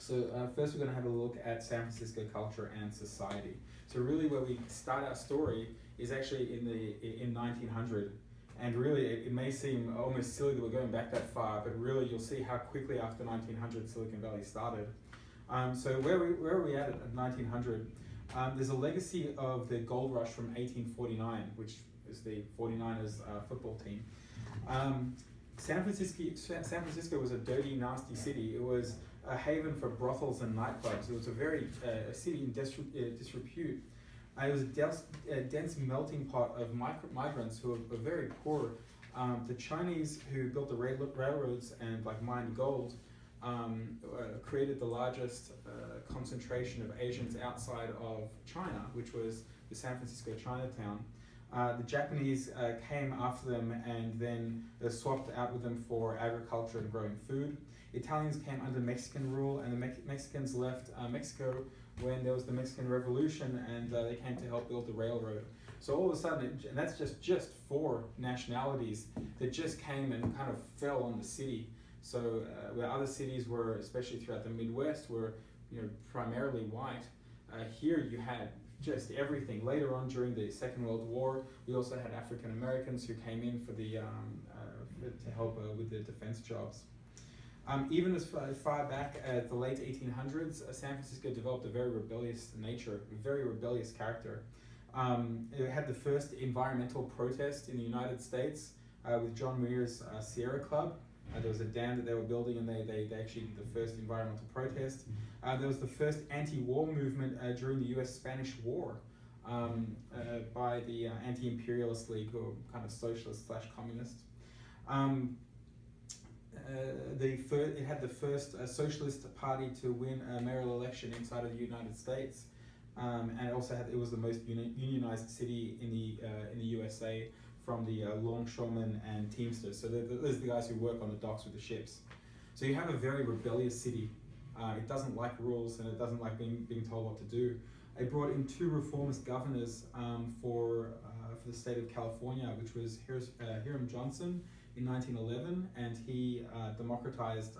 So first we're going to have a look at San Francisco culture and society. So really where we start our story is actually in 1900. And really it may seem almost silly that we're going back that far, but really you'll see how quickly after 1900 Silicon Valley started. So where are we at 1900? There's a legacy of the gold rush from 1849, which is the 49ers football team. San Francisco was a dirty, nasty city. It was a haven for brothels and nightclubs. It was a city in disrepute. It was a dense melting pot of migrants who were very poor. The Chinese who built the railroads and mined gold created the largest concentration of Asians outside of China, which was the San Francisco Chinatown. The Japanese came after them and then swapped out with them for agriculture and growing food. Italians came under Mexican rule, and the Mexicans left Mexico when there was the Mexican Revolution, and they came to help build the railroad. So all of a sudden, and that's just 4 nationalities that just came and kind of fell on the city. So where other cities were, especially throughout the Midwest, were primarily white, here you had just everything. Later on during the Second World War, we also had African Americans who came in for the to help with the defense jobs. Even as far back as the late 1800s, San Francisco developed a very rebellious nature, a very rebellious character. It had the first environmental protest in the United States with John Muir's Sierra Club. There was a dam that they were building, and they actually did the first environmental protest. There was the first anti-war movement during the U.S.-Spanish War by the Anti-Imperialist League, or kind of socialist/communist. It had the first socialist party to win a mayoral election inside of the United States, and it was the most unionized city in the USA, from the longshoremen and teamsters. So those are the guys who work on the docks with the ships. So you have a very rebellious city. It doesn't like rules, and it doesn't like being told what to do. It brought in 2 reformist governors for the state of California, which was Hiram Johnson in 1911, and he democratized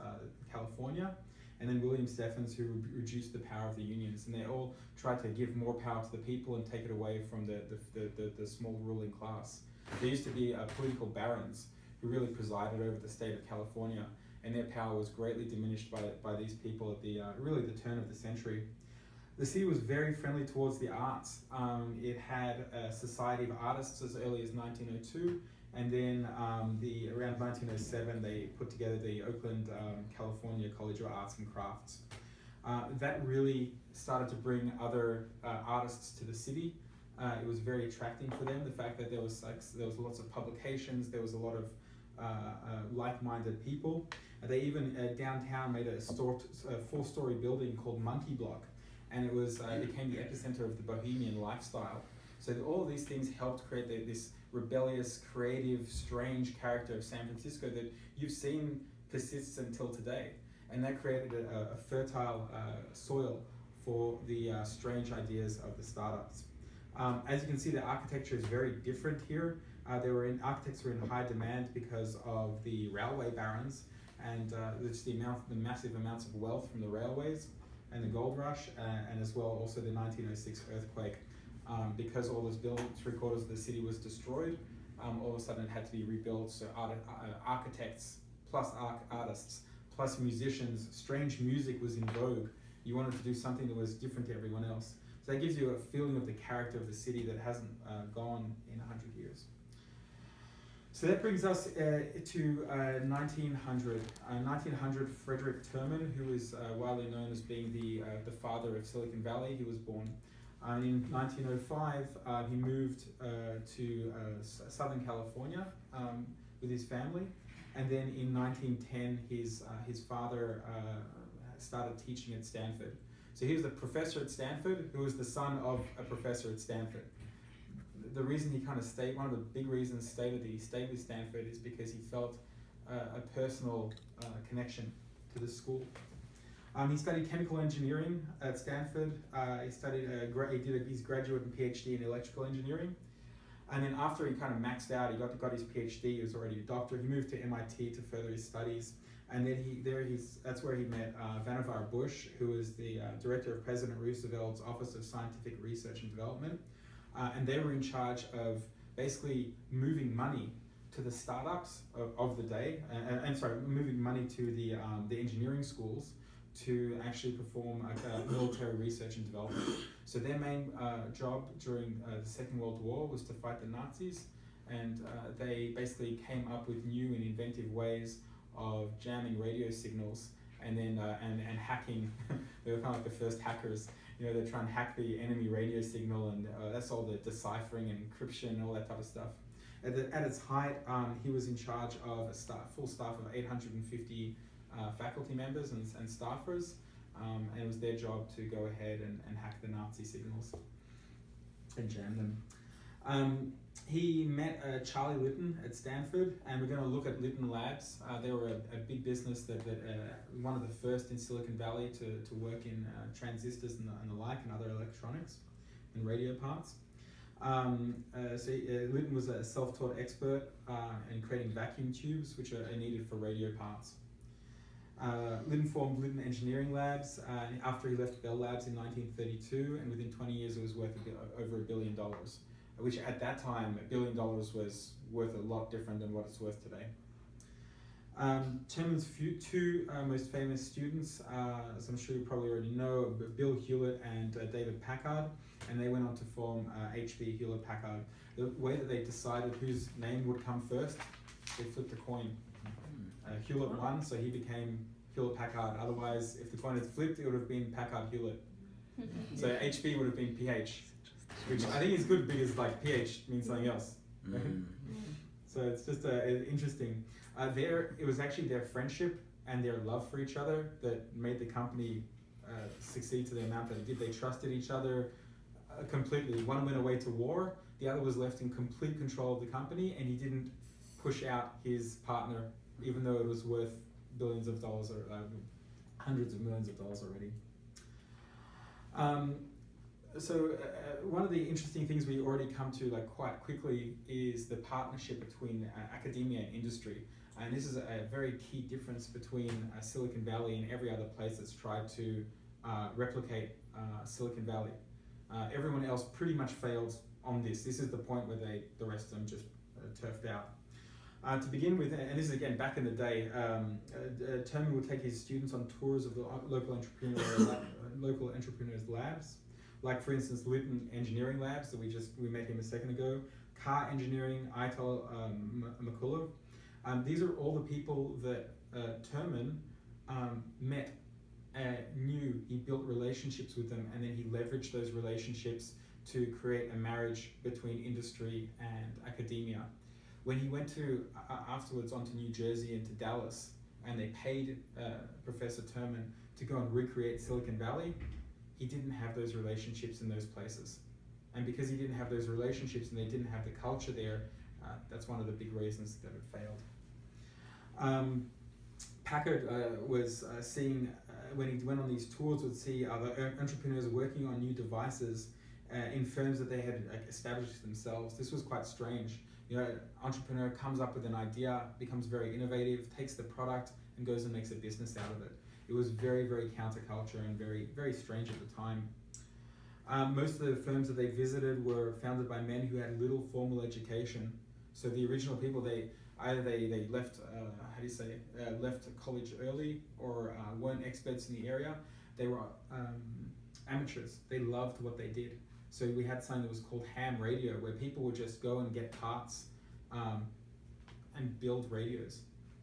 California, and then William Stephens, who reduced the power of the unions. And they all tried to give more power to the people and take it away from the small ruling class. There used to be political barons who really presided over the state of California, and their power was greatly diminished by these people at the turn of the century. The city was very friendly towards the arts. It had a society of artists as early as 1902, and then around 1907 they put together the Oakland, California College of Arts and Crafts. That really started to bring other artists to the city. It was very attracting for them, the fact that there was lots of publications, there was a lot of like-minded people. They even downtown made a 4-story building called Monkey Block, and it became the epicenter of the bohemian lifestyle. So all of these things helped create this rebellious, creative, strange character of San Francisco that you've seen persists until today. And that created a fertile soil for the strange ideas of the startups. As you can see, the architecture is very different here. Architects were in high demand because of the railway barons, and just the massive amounts of wealth from the railways and the gold rush, and as well also the 1906 earthquake. Because all those buildings, 3/4 of the city was destroyed, all of a sudden it had to be rebuilt. So architects plus artists plus musicians, strange music was in vogue. You wanted to do something that was different to everyone else. So that gives you a feeling of the character of the city that hasn't gone in 100 years. So that brings us to 1900. 1900, Frederick Terman, who is widely known as being the father of Silicon Valley, he was born. In 1905, he moved to Southern California with his family, and then in 1910, his father started teaching at Stanford. So he was the professor at Stanford, who was the son of a professor at Stanford. The reason he kind of stayed, one of the big reasons that he stayed with Stanford, is because he felt a personal connection to the school. He studied chemical engineering at Stanford. He did his graduate and PhD in electrical engineering. And then after he kind of maxed out, he got his PhD, he was already a doctor, he moved to MIT to further his studies. And then that's where he met Vannevar Bush, who was the director of President Roosevelt's Office of Scientific Research and Development. And they were in charge of basically moving money to the startups of the day, moving money to the engineering schools to actually perform military research and development. So their main job during the Second World War was to fight the Nazis, and they basically came up with new and inventive ways of jamming radio signals and then and hacking. They were kind of like the first hackers. They try and hack the enemy radio signal, and that's all the deciphering and encryption and all that type of stuff. At its height, he was in charge of a full staff of 850 faculty members and staffers, and it was their job to go ahead and hack the Nazi signals and jam them. He met Charlie Litton at Stanford, and we're going to look at Litton Labs. They were a big business that one of the first in Silicon Valley to work in transistors and the like and other electronics and radio parts. Litton was a self-taught expert in creating vacuum tubes, which are needed for radio parts. Litton formed Litton Engineering Labs after he left Bell Labs in 1932, and within 20 years it was worth over $1 billion, which at that time $1 billion was worth a lot different than what it's worth today. Terman's two most famous students, as I'm sure you probably already know, Bill Hewlett and David Packard, and they went on to form HP Hewlett Packard. The way that they decided whose name would come first, they flipped a coin. Hewlett won, so he became Hewlett Packard. Otherwise, if the coin had flipped, it would have been Packard Hewlett. So HP would have been PH, which I think is good because like PH means something else. So it's just interesting. It was actually their friendship and their love for each other that made the company succeed to the amount that it did. They trusted each other completely. One went away to war, the other was left in complete control of the company, and he didn't push out his partner, even though it was worth billions of dollars or hundreds of millions of dollars already. One of the interesting things we already come to quite quickly is the partnership between academia and industry. And this is a very key difference between Silicon Valley and every other place that's tried to replicate Silicon Valley. Everyone else pretty much failed on this. This is the point where the rest of them just turfed out. To begin with, and this is again back in the day, Terman would take his students on tours of the local entrepreneurs' labs, like for instance Litton Engineering Labs that we met him a second ago, Car Engineering, Eitel McCullough. These are all the people that Terman met, knew. He built relationships with them, and then he leveraged those relationships to create a marriage between industry and academia. When he went afterwards on to New Jersey and to Dallas, and they paid Professor Terman to go and recreate Silicon Valley, he didn't have those relationships in those places. And because he didn't have those relationships and they didn't have the culture there, that's one of the big reasons that it failed. Packard was seeing, when he went on these tours, would see other entrepreneurs working on new devices in firms that they had established themselves. This was quite strange. Entrepreneur comes up with an idea, becomes very innovative, takes the product and goes and makes a business out of it. It was very, very counterculture and very, very strange at the time. Most of the firms that they visited were founded by men who had little formal education. So the original people, either they left, left college early or weren't experts in the area. They were amateurs. They loved what they did. So we had something that was called ham radio, where people would just go and get parts and build radios.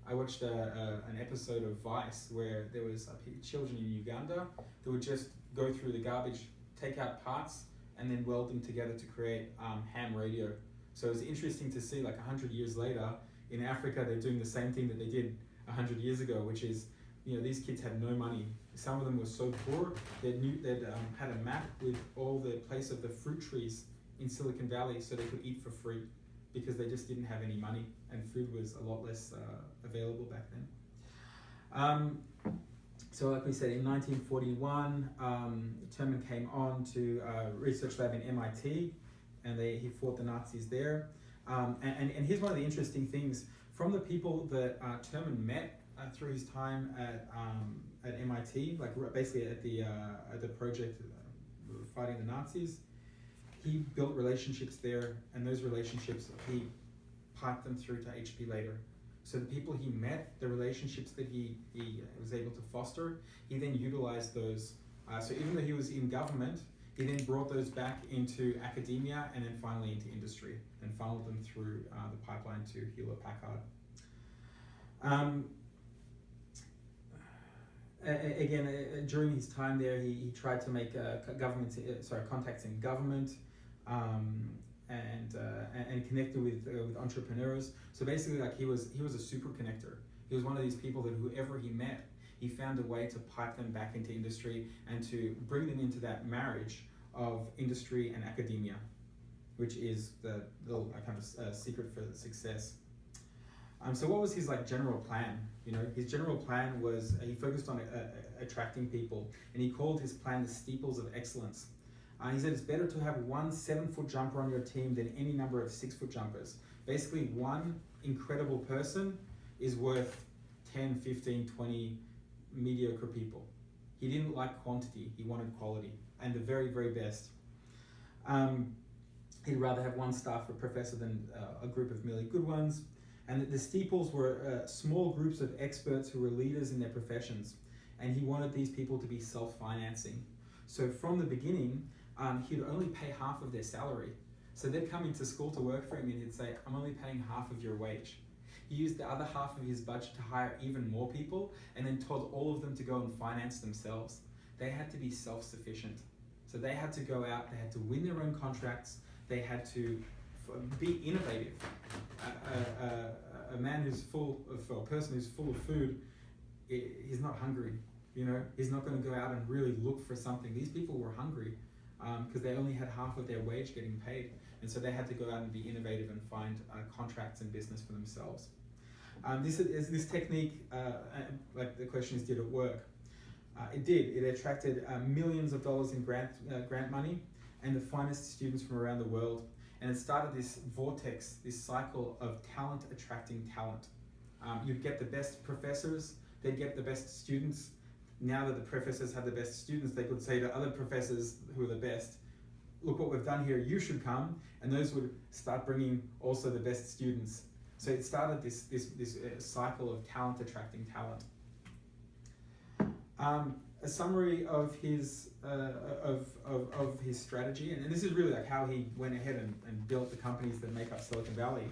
I watched an episode of Vice where there was children in Uganda that would just go through the garbage, take out parts, and then weld them together to create ham radio. So it's interesting to see 100 years later, in Africa, they're doing the same thing that they did 100 years ago, which is, these kids had no money. Some of them were so poor, they'd had a map with all the place of the fruit trees in Silicon Valley so they could eat for free because they just didn't have any money and food was a lot less available back then. So like we said, in 1941, Terman came on to a research lab in MIT and he fought the Nazis there. And here's one of the interesting things. From the people that Terman met, through his time at MIT, like basically at the project fighting the Nazis. He built relationships there, and those relationships he piped them through to HP later. So the people he met, the relationships that he was able to foster, he then utilized those. So even though he was in government, he then brought those back into academia and then finally into industry and funneled them through the pipeline to Hewlett-Packard. Again, during his time there, he tried to make contacts in government, and connected with entrepreneurs. So basically, like he was a super connector. He was one of these people that whoever he met, he found a way to pipe them back into industry and to bring them into that marriage of industry and academia, which is the kind of secret for success. So what was his general plan? His general plan was he focused on attracting people, and he called his plan the steeples of excellence. He said it's better to have one 7-foot jumper on your team than any number of 6-foot jumpers. Basically, one incredible person is worth 10, 15, 20 mediocre people. He didn't like quantity, he wanted quality, and the very, very best. He'd rather have one staff professor than a group of merely good ones. And the steeples were small groups of experts who were leaders in their professions. And he wanted these people to be self-financing. So from the beginning, he'd only pay half of their salary. So they'd come into school to work for him and he'd say, I'm only paying half of your wage. He used the other half of his budget to hire even more people and then told all of them to go and finance themselves. They had to be self-sufficient. So they had to go out, they had to win their own contracts, they had to be innovative. A man who's a person who's full of food, he's not hungry. He's not going to go out and really look for something. These people were hungry because they only had half of their wage getting paid. And so they had to go out and be innovative and find contracts and business for themselves. This technique, like the question is, did it work? It did. It attracted millions of dollars in grant money and the finest students from around the world. And it started this vortex, this cycle of talent attracting talent. You'd get the best professors, they'd get the best students. Now that the professors had the best students, they could say to other professors who are the best, look what we've done here, you should come. And those would start bringing also the best students. So it started this cycle of talent attracting talent. A summary of his his strategy, and this is really like how he went ahead and built the companies that make up Silicon Valley,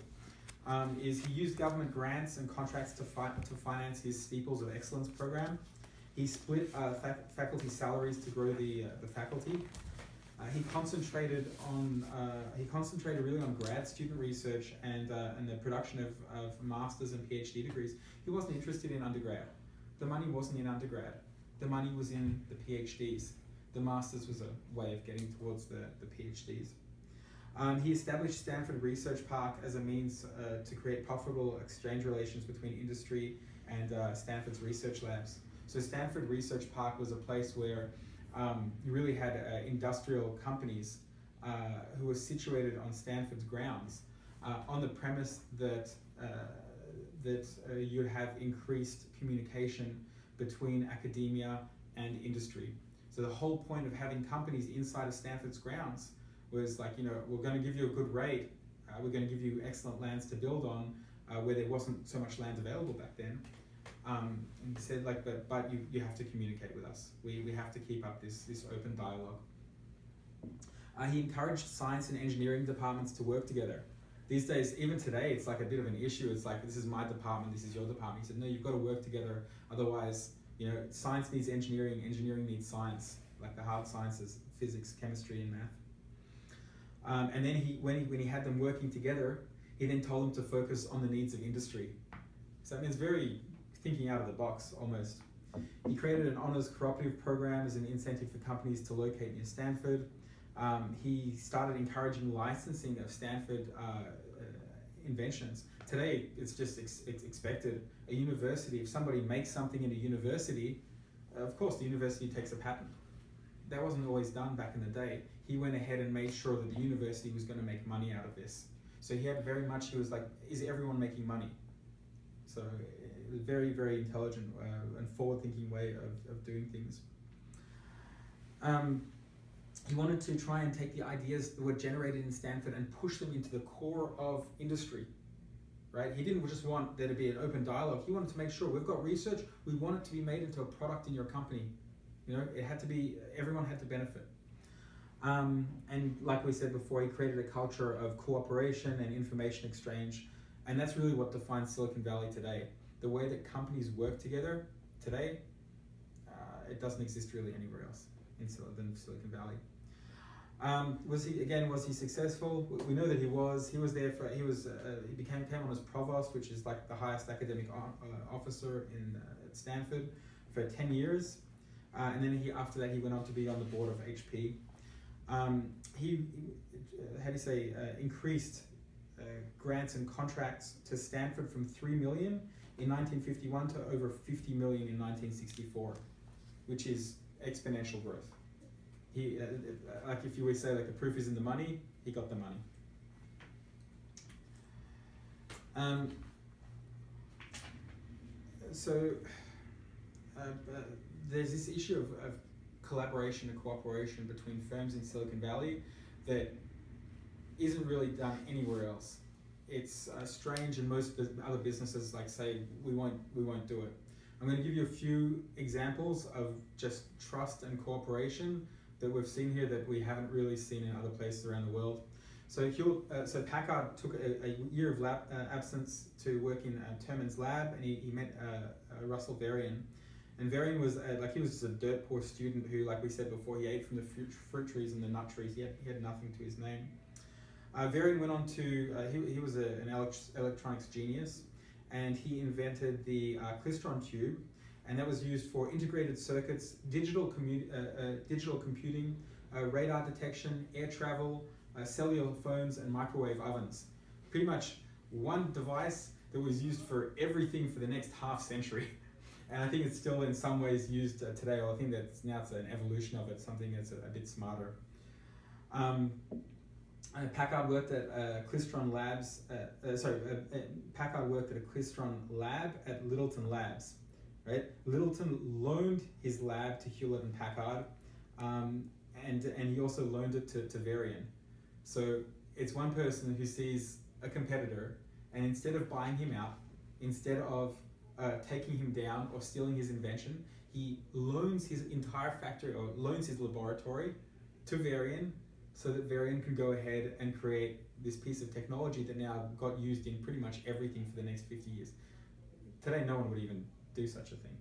is he used government grants and contracts to finance his Steeples of Excellence program. He split faculty salaries to grow the faculty. He concentrated really on grad student research and the production of masters and PhD degrees. He wasn't interested in undergrad. The money wasn't in undergrad. The money was in the PhDs. The masters was a way of getting towards the PhDs. He established Stanford Research Park as a means to create profitable exchange relations between industry and Stanford's research labs. So Stanford Research Park was a place where you really had industrial companies who were situated on Stanford's grounds on the premise that you'd have increased communication between academia and industry. So the whole point of having companies inside of Stanford's grounds was like, we're going to give you a good rate, we're going to give you excellent lands to build on, where there wasn't so much land available back then. And he said, but you have to communicate with us. We have to keep up this open dialogue. He encouraged science and engineering departments to work together. These days, even today, it's like a bit of an issue. It's like, this is my department, this is your department. He said, no, you've got to work together. Otherwise, science needs engineering, engineering needs science, like the hard sciences, physics, chemistry, and math. And then when he had them working together, he then told them to focus on the needs of industry. So that means very thinking out of the box, almost. He created an honors cooperative program as an incentive for companies to locate near Stanford. He started encouraging licensing of Stanford inventions. Today, it's just it's expected. A university, if somebody makes something in a university, of course the university takes a patent. That wasn't always done back in the day. He went ahead and made sure that the university was going to make money out of this. So he was like, is everyone making money? So it very, very intelligent and forward-thinking way of doing things. He wanted to try and take the ideas that were generated in Stanford and push them into the core of industry, right? He didn't just want there to be an open dialogue. He wanted to make sure we've got research, we want it to be made into a product in your company. You know, it had to be, everyone had to benefit. And like we said before, he created a culture of cooperation and information exchange. And that's really what defines Silicon Valley today. The way that companies work together today, it doesn't exist really anywhere else than Silicon Valley. Was he successful? We know that he was. He was there for, he came on as provost, which is like the highest academic officer at Stanford, for 10 years. And then after that, he went on to be on the board of HP. He increased grants and contracts to Stanford from 3 million in 1951 to over 50 million in 1964, which is exponential growth. He, like if you would say, like the proof is in the money, he got the money. There's this issue of collaboration and cooperation between firms in Silicon Valley that isn't really done anywhere else. It's strange, and most other businesses say we won't do it. I'm going to give you a few examples of just trust and cooperation that we've seen here that we haven't really seen in other places around the world. So Packard took a year of absence to work in Terman's lab, and he met Russell Varian. And Varian was he was just a dirt poor student who, like we said before, he ate from the fruit trees and the nut trees. He had nothing to his name. Varian went on to, he was an electronics genius, and he invented the klystron tube, and that was used for integrated circuits, digital computing, radar detection, air travel, cellular phones, and microwave ovens. Pretty much one device that was used for everything for the next half century. And I think it's still in some ways used today, or I think that now it's an evolution of it, something that's a bit smarter. Packard worked at Klystron Labs. Packard worked at a Klystron lab at Littleton Labs, right? Littleton loaned his lab to Hewlett and Packard, and he also loaned it to Varian. So it's one person who sees a competitor, and instead of buying him out, instead of taking him down or stealing his invention, he loans his entire factory or loans his laboratory to Varian, so that Varian can go ahead and create this piece of technology that now got used in pretty much everything for the next 50 years. Today, no one would even do such a thing.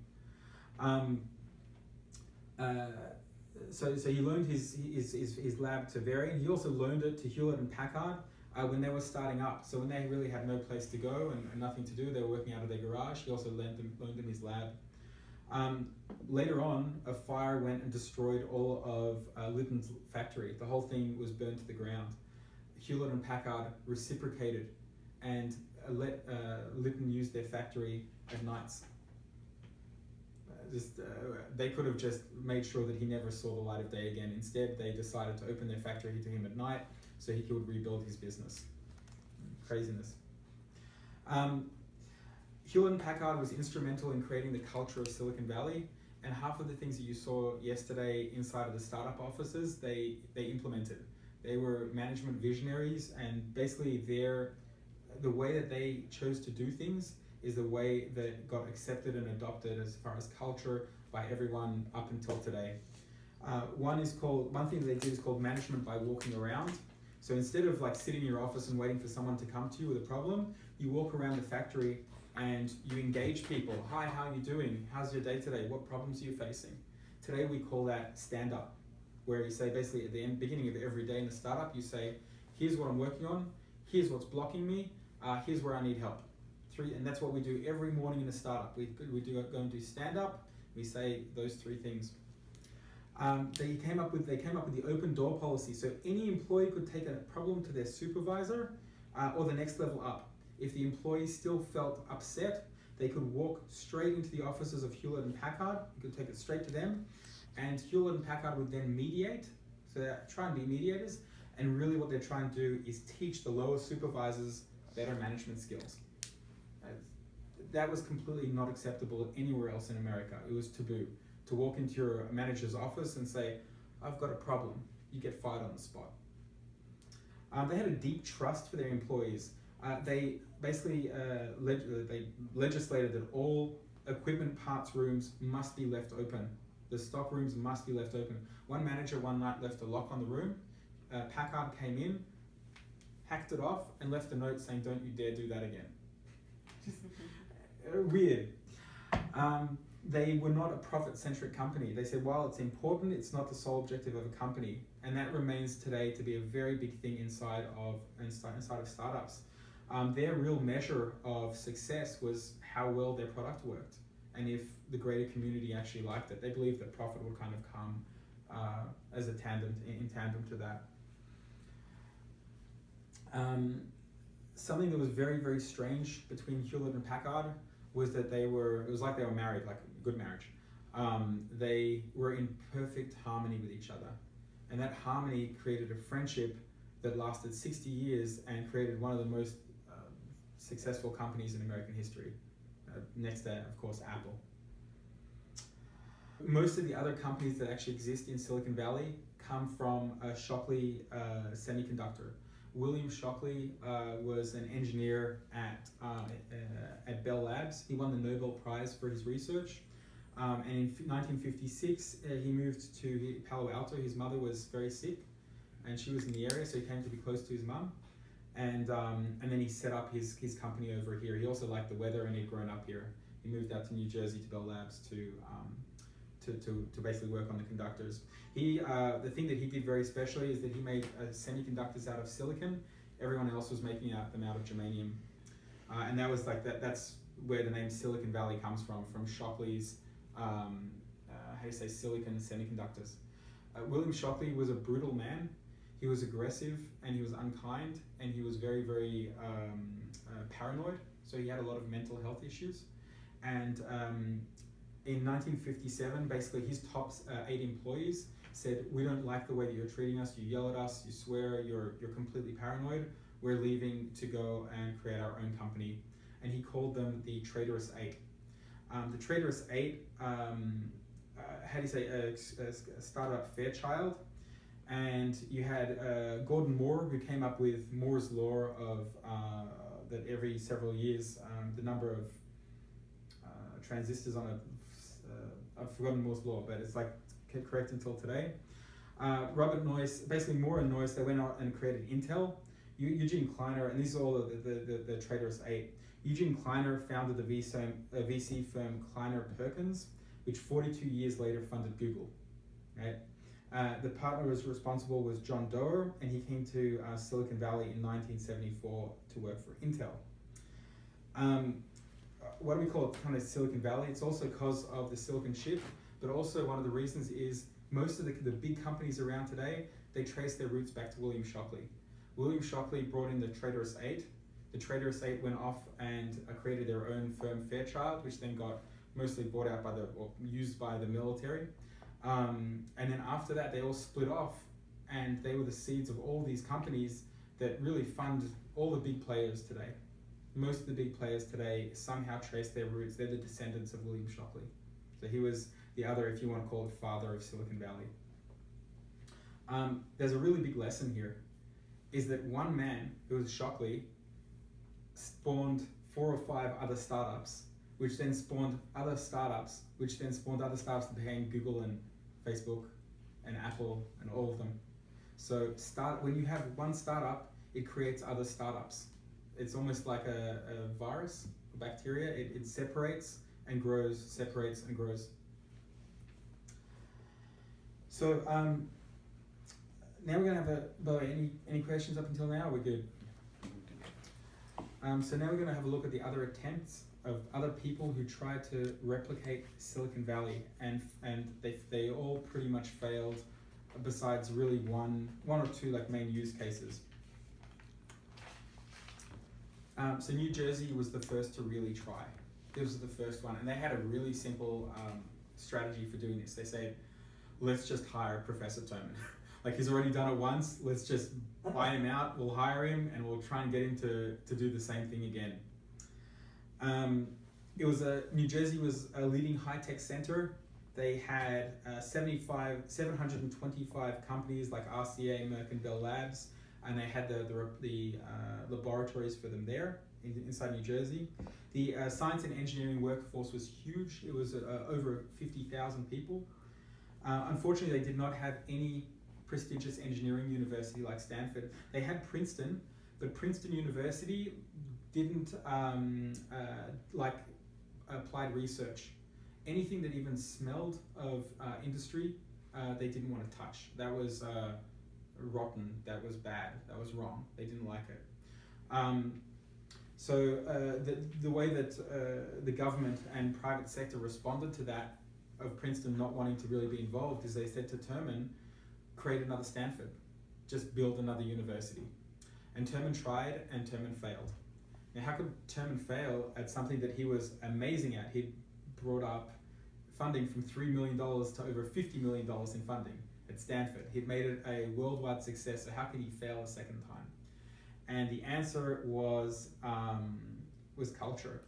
So he loaned his lab to Varian. He also loaned it to Hewlett and Packard when they were starting up. So when they really had no place to go and nothing to do, they were working out of their garage. He also loaned them his lab. Later on, a fire went and destroyed all of Litton's factory. The whole thing was burned to the ground. Hewlett and Packard reciprocated and let Litton use their factory at nights. They could have just made sure that he never saw the light of day again. Instead, they decided to open their factory to him at night so he could rebuild his business. Craziness. Hewlett and Packard was instrumental in creating the culture of Silicon Valley, and half of the things that you saw yesterday inside of the startup offices, they implemented. They were management visionaries, and basically the way that they chose to do things is the way that got accepted and adopted as far as culture by everyone up until today. One thing that they did is called management by walking around. So instead of sitting in your office and waiting for someone to come to you with a problem, you walk around the factory and you engage people. Hi, how are you doing? How's your day today? What problems are you facing? Today we call that stand up, where you say basically at the beginning of every day in the startup, you say, here's what I'm working on, here's what's blocking me, here's where I need help. And that's what we do every morning in a startup. We go and do stand up, we say those three things. They came up with the open door policy, so any employee could take a problem to their supervisor or the next level up. If the employee still felt upset, they could walk straight into the offices of Hewlett and Packard. You could take it straight to them, and Hewlett and Packard would then mediate. So they try and be mediators, and really what they're trying to do is teach the lower supervisors better management skills. that was completely not acceptable anywhere else in America. It was taboo to walk into your manager's office and say, "I've got a problem." You get fired on the spot. They had a deep trust for their employees. They basically they legislated that all equipment parts rooms must be left open. The stock rooms must be left open. One manager one night left a lock on the room. Packard came in, hacked it off, and left a note saying, "Don't you dare do that again." Just weird. They were not a profit-centric company. They said, while it's important, it's not the sole objective of a company. And that remains today to be a very big thing inside of startups. Their real measure of success was how well their product worked and if the greater community actually liked it. They believed that profit would kind of come as a tandem to that. Something that was very, very strange between Hewlett and Packard was that it was like they were married, like a good marriage. They were in perfect harmony with each other. And that harmony created a friendship that lasted 60 years and created one of the most successful companies in American history. Next to, of course, Apple. Most of the other companies that actually exist in Silicon Valley come from Shockley Semiconductor. William Shockley was an engineer at Bell Labs. He won the Nobel Prize for his research. And in 1956, he moved to Palo Alto. His mother was very sick, and she was in the area, so he came to be close to his mum. And then he set up his company over here. He also liked the weather, and he'd grown up here. He moved out to New Jersey to Bell Labs to basically work on the conductors. The thing that he did very specially is that he made semiconductors out of silicon. Everyone else was making them out of germanium, and that was like that's where the name Silicon Valley comes from Shockley's silicon semiconductors. William Shockley was a brutal man. He was aggressive and he was unkind and he was very, very paranoid. So he had a lot of mental health issues. And in 1957, basically his top 8 employees said, "We don't like the way that you're treating us. You yell at us, you swear, you're completely paranoid. We're leaving to go and create our own company." And he called them the Traitorous Eight. The Traitorous Eight, started up Fairchild. And you had Gordon Moore, who came up with Moore's law of that every several years, the number of transistors on I've forgotten Moore's law, but it's like correct until today. Robert Noyce, basically Moore and Noyce, they went out and created Intel. Eugene Kleiner, and these are all the Traitorous Eight. Eugene Kleiner founded the VC firm Kleiner Perkins, which 42 years later funded Google. Right? The partner responsible was John Doerr, and he came to Silicon Valley in 1974 to work for Intel. What do we call it, kind of Silicon Valley? It's also because of the silicon chip, but also one of the reasons is most of the big companies around today, they trace their roots back to William Shockley. William Shockley brought in the Traitorous Eight. The Traitorous Eight went off and created their own firm, Fairchild, which then got mostly bought out or used by the military. And then after that, they all split off, and they were the seeds of all these companies that really fund all the big players today. Most of the big players today somehow trace their roots. They're the descendants of William Shockley. So he was the other, if you want to call it, father of Silicon Valley. There's a really big lesson here, is that one man, who was Shockley, spawned 4 or 5 other startups, which then spawned other startups, which then spawned other startups that became Google and Facebook and Apple and all of them. So when you have one startup, it creates other startups. It's almost like a virus, a bacteria. It separates and grows, separates and grows. So now we're going to have any questions up until now? We're good. So now we're going to have a look at the other attempts of other people who tried to replicate Silicon Valley, and they all pretty much failed, besides really one or two like main use cases. So New Jersey was the first to really try. This was the first one, and they had a really simple strategy for doing this. They said, let's just hire Professor Thurman. Like, he's already done it once, let's just buy him out, we'll hire him, and we'll try and get him to do the same thing again. New Jersey was a leading high-tech center. They had 725 companies like RCA, Merck, and Bell Labs, and they had the laboratories for them there inside New Jersey. The science and engineering workforce was huge. It was over 50,000 people. Unfortunately, they did not have any prestigious engineering university like Stanford. They had Princeton, but Princeton University didn't like applied research. Anything that even smelled of industry, they didn't want to touch. That was rotten, that was bad, that was wrong. They didn't like it. So the way that the government and private sector responded to that, of Princeton not wanting to really be involved, is they said to Terman, create another Stanford, just build another university. And Terman tried, and Terman failed. Now, how could Terman fail at something that he was amazing at? He'd brought up funding from $3 million to over $50 million in funding at Stanford. He'd made it a worldwide success, so how could he fail a second time? And the answer was culture.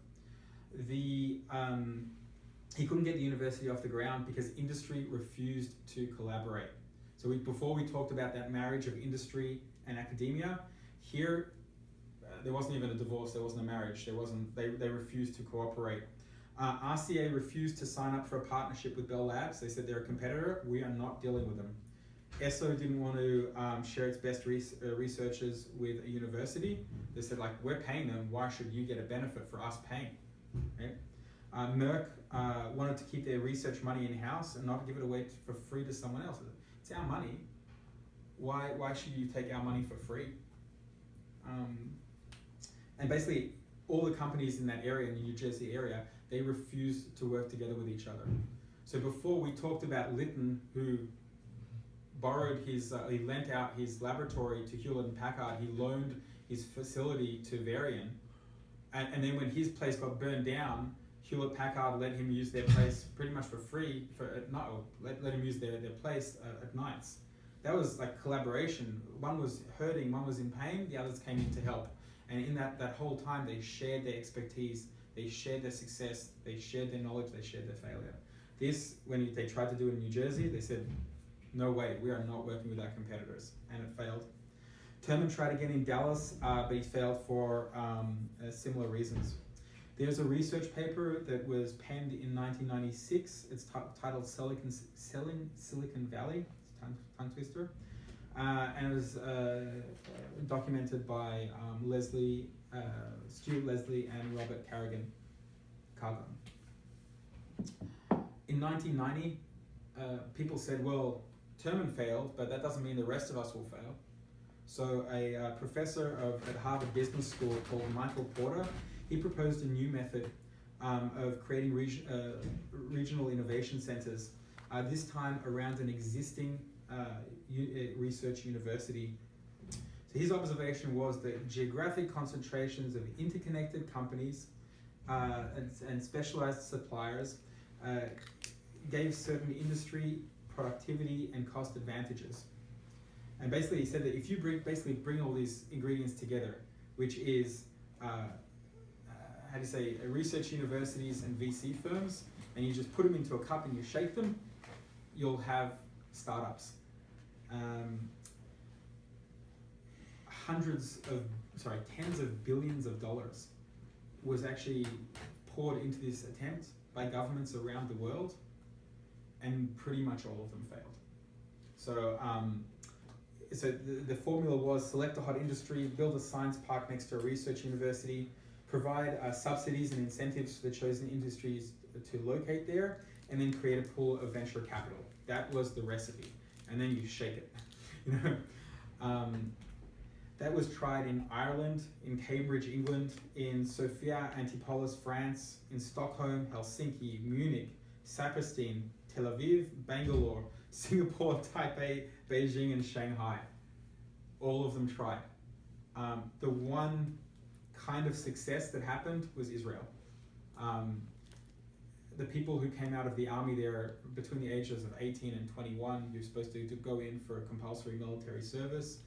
He couldn't get the university off the ground because industry refused to collaborate. So before we talked about that marriage of industry and academia, here there wasn't even a divorce, there wasn't a marriage, they refused to cooperate. RCA refused to sign up for a partnership with Bell Labs. They said they're a competitor, we are not dealing with them. ESSO didn't want to share its best researchers with a university. They said, like, we're paying them, why should you get a benefit for us paying? Right? Merck wanted to keep their research money in-house and not give it away for free to someone else. It's our money. Why should you take our money for free? And basically, all the companies in that area, in the New Jersey area, they refused to work together with each other. So before we talked about Lytton, who he lent out his laboratory to Hewlett & Packard, he loaned his facility to Varian, and then when his place got burned down, Hewlett Packard let him use their place pretty much for free, let him use their place at nights. That was like collaboration. One was hurting, one was in pain, the others came in to help. And in that whole time, they shared their expertise, they shared their success, they shared their knowledge, they shared their failure. This, when they tried to do it in New Jersey, they said, no way, we are not working with our competitors, and it failed. Terman tried again in Dallas, but he failed for similar reasons. There's a research paper that was penned in 1996. It's titled Selling Silicon Valley. It's a tongue twister. And it was documented by Stuart Leslie and Robert Cargan. In 1990, people said, well, Terman failed, but that doesn't mean the rest of us will fail. So a professor at Harvard Business School called Michael Porter, he proposed a new method of creating regional innovation centers, this time around an existing research university. So his observation was that geographic concentrations of interconnected companies and specialized suppliers gave certain industry productivity and cost advantages. And basically he said that if you bring all these ingredients together, which is research universities and VC firms, and you just put them into a cup and you shake them, you'll have startups. Tens of billions of dollars was actually poured into this attempt by governments around the world, and pretty much all of them failed. So, the formula was select a hot industry, build a science park next to a research university, provide subsidies and incentives for the chosen industries to locate there, and then create a pool of venture capital. That was the recipe. And then you shake it. That was tried in Ireland, in Cambridge, England, in Sofia, Antipolis, France, in Stockholm, Helsinki, Munich, Saperstein, Tel Aviv, Bangalore, Singapore, Taipei, Beijing, and Shanghai. All of them tried. The one kind of success that happened was Israel. The people who came out of the army there between the ages of 18 and 21, you're supposed to go in for a compulsory military service.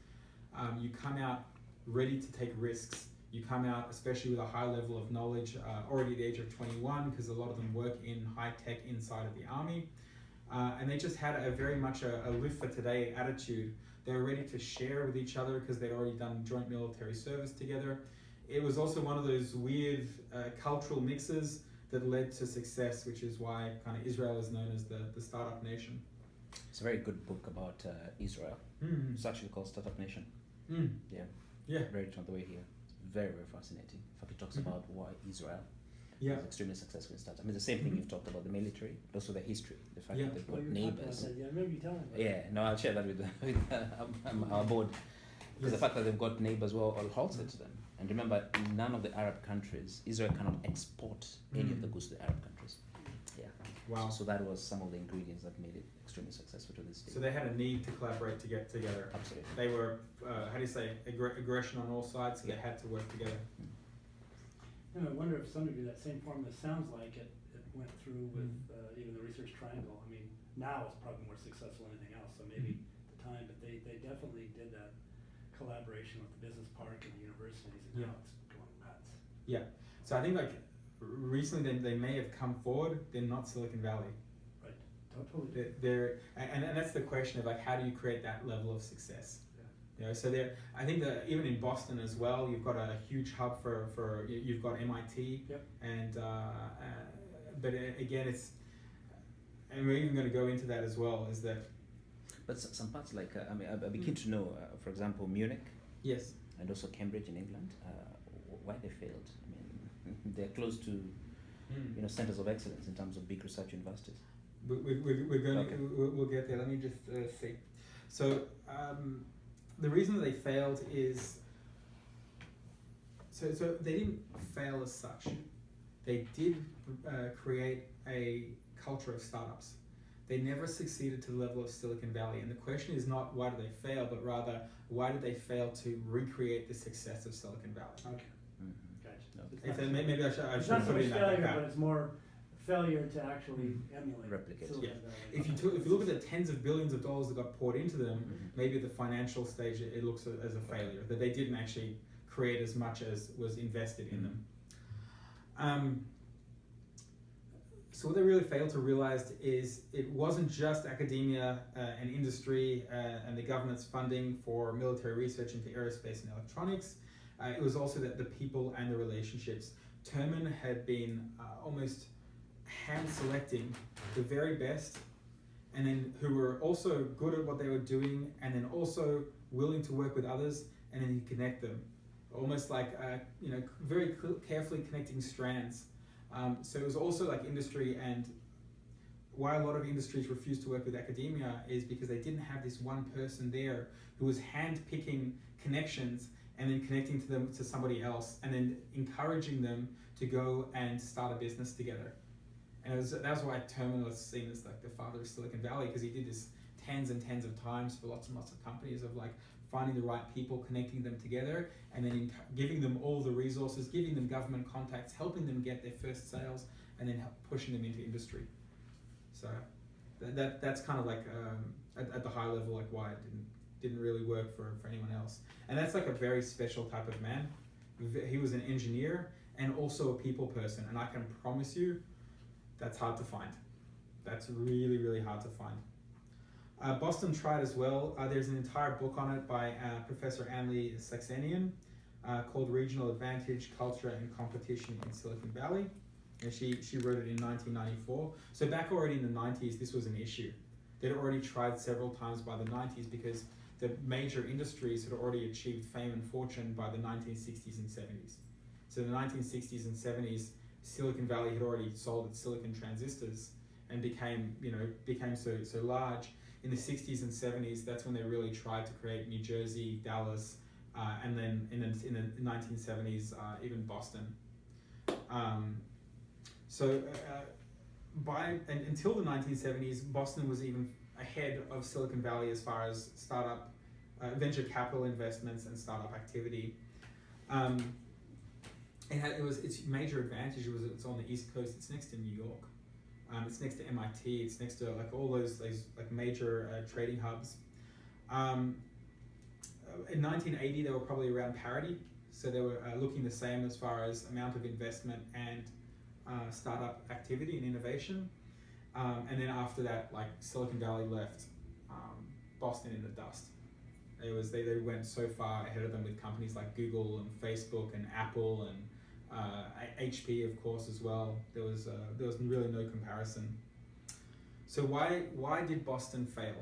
You come out ready to take risks. You come out, especially with a high level of knowledge, already at the age of 21, because a lot of them work in high tech inside of the army. And they just had a very much a live for today attitude. They were ready to share with each other because they'd already done joint military service together. It was also one of those weird cultural mixes that led to success, which is why kind of Israel is known as the startup nation. It's a very good book about Israel. Mm. It's actually called Startup Nation. Mm. Yeah. Very on the way here. It's very, very fascinating. In fact, it talks about why Israel is extremely successful in startups. I mean, the same thing you've talked about the military, but also the history, the fact that they've got neighbors. Yeah, I remember you telling me. Yeah, no, I'll share that with our board. Because the fact that they've got neighbors, well, I'll halt it to them. And remember, in none of the Arab countries, Israel cannot export any of the goods to the Arab countries. Yeah. Wow. So that was some of the ingredients that made it extremely successful to this day. So they had a need to collaborate to get together. Absolutely. They were, how do you say, aggression on all sides, so they had to work together. And I wonder if some of you, that same formula sounds like it went through with even the Research Triangle. I mean, now it's probably more successful than anything else, so maybe at the time, but they definitely did that collaboration with the business park and the universities, and now it's going nuts. Yeah. So I think like recently they may have come forward, they're not Silicon Valley. Right. Totally. And that's the question of like, how do you create that level of success? Yeah. You know, so there, I think that even in Boston as well, you've got a huge hub for you've got MIT, and but again, it's, and we're even going to go into that as well. Is that? But some parts like I mean, I'd be keen to know, for example, Munich. Yes. And also Cambridge in England, why they failed. I mean, they're close to centers of excellence in terms of big research universities. We're going to we'll get there. Let me just see. So. The reason that they failed is, so they didn't fail as such. They did create a culture of startups. They never succeeded to the level of Silicon Valley. And the question is not why did they fail, but rather why did they fail to recreate the success of Silicon Valley? Okay. Mm-hmm. Gotcha. Maybe I should it's not so put much it in that failure, background. but it's more failure to actually emulate. Replicate. Silicon Yeah. Valley. If you look at the tens of billions of dollars that got poured into them, maybe at the financial stage it looks as a failure, that they didn't actually create as much as was invested in them. So what they really failed to realize is it wasn't just academia and industry and the government's funding for military research into aerospace and electronics. It was also that the people and the relationships. Terman had been almost hand-selecting the very best, and then who were also good at what they were doing, and then also willing to work with others, and then you connect them, almost like very carefully connecting strands. So it was also like industry, and why a lot of industries refuse to work with academia is because they didn't have this one person there who was hand-picking connections and then connecting to them to somebody else, and then encouraging them to go and start a business together. And that was why Terman was seen as like the father of Silicon Valley, because he did this tens and tens of times for lots and lots of companies of like finding the right people, connecting them together, and then giving them all the resources, giving them government contacts, helping them get their first sales, and then pushing them into industry. So that's kind of like at the high level, like why it didn't really work for anyone else. And that's like a very special type of man. He was an engineer and also a people person, and I can promise you that's hard to find. That's really, really hard to find. Boston tried as well. There's an entire book on it by Professor Anli Saxenian called Regional Advantage, Culture and Competition in Silicon Valley. And she wrote it in 1994. So back already in the 90s, this was an issue. They'd already tried several times by the 90s because the major industries had already achieved fame and fortune by the 1960s and 70s. So in the 1960s and 70s, Silicon Valley had already sold its silicon transistors and became so large. In the 60s and 70s, that's when they really tried to create New Jersey, Dallas, and then in the 1970s, even Boston. Until the 1970s, Boston was even ahead of Silicon Valley as far as startup, venture capital investments and startup activity. Its major advantage was it's on the East Coast. It's next to New York. It's next to MIT. It's next to like all those like major trading hubs. In 1980, they were probably around parity. So they were looking the same as far as amount of investment and startup activity and innovation. And then after that, like Silicon Valley left Boston in the dust. They went so far ahead of them with companies like Google and Facebook and Apple and HP, of course, as well. There was really no comparison. So why did Boston fail?